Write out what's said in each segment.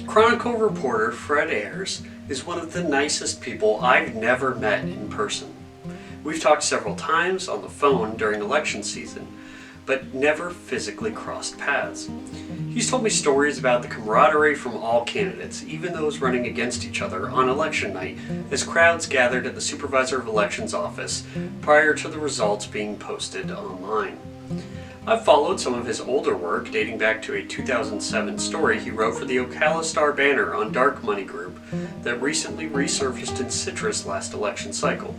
Chronicle reporter Fred Ayers is one of the nicest people I've never met in person. We've talked several times on the phone during election season, but never physically crossed paths. He's told me stories about the camaraderie from all candidates, even those running against each other on election night, as crowds gathered at the Supervisor of Elections office prior to the results being posted online. I've followed some of his older work dating back to a 2007 story he wrote for the Ocala Star-Banner on Dark Money Group that recently resurfaced in Citrus last election cycle.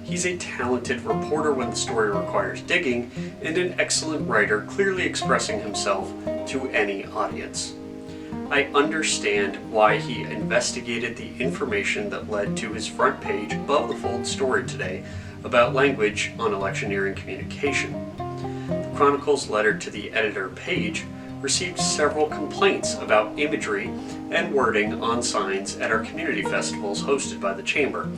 He's a talented reporter when the story requires digging, and an excellent writer clearly expressing himself to any audience. I understand why he investigated the information that led to his front page above the fold story today about language on electioneering communication. The Chronicle's letter to the editor page received several complaints about imagery and wording on signs at our community festivals hosted by the Chamber,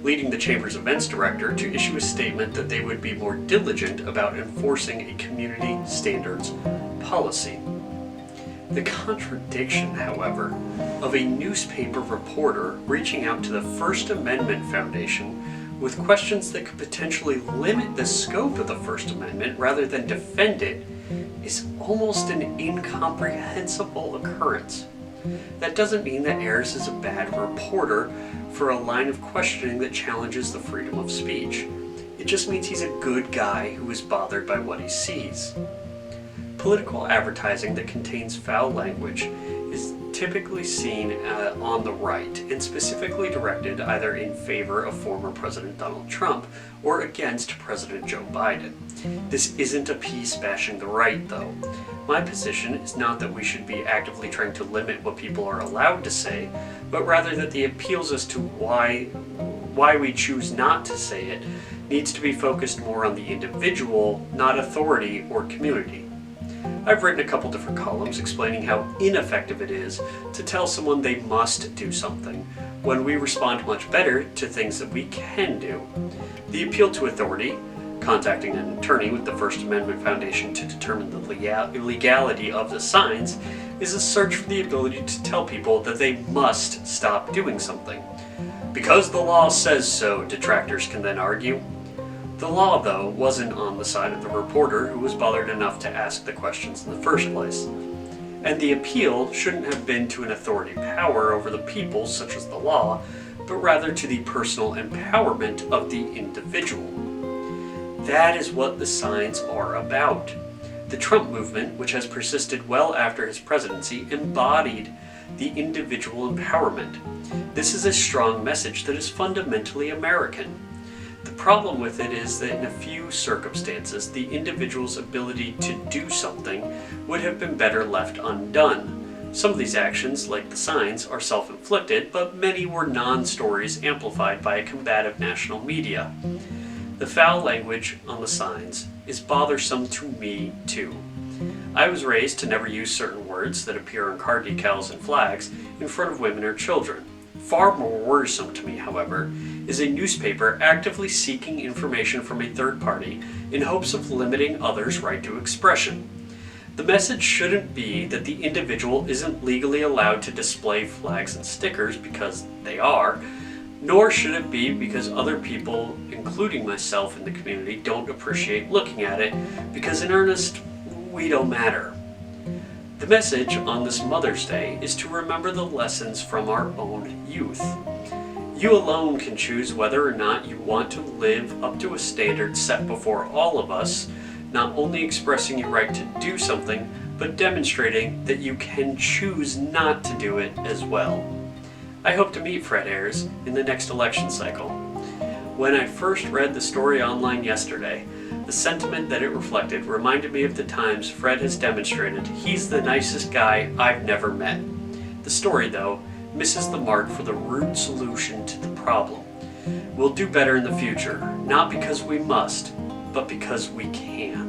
leading the Chamber's events director to issue a statement that they would be more diligent about enforcing a community standards policy. The contradiction, however, of a newspaper reporter reaching out to the First Amendment Foundation with questions that could potentially limit the scope of the First Amendment rather than defend it is almost an incomprehensible occurrence. That doesn't mean that Ayers is a bad reporter for a line of questioning that challenges the freedom of speech. It just means he's a good guy who is bothered by what he sees. Political advertising that contains foul language is typically seen on the right and specifically directed either in favor of former President Donald Trump or against President Joe Biden. This isn't a piece bashing the right, though. My position is not that we should be actively trying to limit what people are allowed to say, but rather that the appeals as to why we choose not to say it needs to be focused more on the individual, not authority or community. I've written a couple different columns explaining how ineffective it is to tell someone they must do something, when we respond much better to things that we can do. The appeal to authority, contacting an attorney with the First Amendment Foundation to determine the legality of the signs, is a search for the ability to tell people that they must stop doing something. Because the law says so, detractors can then argue. The law, though, wasn't on the side of the reporter who was bothered enough to ask the questions in the first place. And the appeal shouldn't have been to an authority power over the people, such as the law, but rather to the personal empowerment of the individual. That is what the signs are about. The Trump movement, which has persisted well after his presidency, embodied the individual empowerment. This is a strong message that is fundamentally American. The problem with it is that in a few circumstances, the individual's ability to do something would have been better left undone. Some of these actions, like the signs, are self-inflicted, but many were non-stories amplified by a combative national media. The foul language on the signs is bothersome to me, too. I was raised to never use certain words that appear on car decals and flags in front of women or children. Far more worrisome to me, however, is a newspaper actively seeking information from a third party in hopes of limiting others' right to expression. The message shouldn't be that the individual isn't legally allowed to display flags and stickers because they are, nor should it be because other people, including myself in the community, don't appreciate looking at it because in earnest, we don't matter. The message on this Mother's Day is to remember the lessons from our own youth. You alone can choose whether or not you want to live up to a standard set before all of us, not only expressing your right to do something, but demonstrating that you can choose not to do it as well. I hope to meet Fred Ayers in the next election cycle. When I first read the story online yesterday, the sentiment that it reflected reminded me of the times Fred has demonstrated he's the nicest guy I've never met. The story, though, misses the mark for the root solution to the problem. We'll do better in the future, not because we must, but because we can.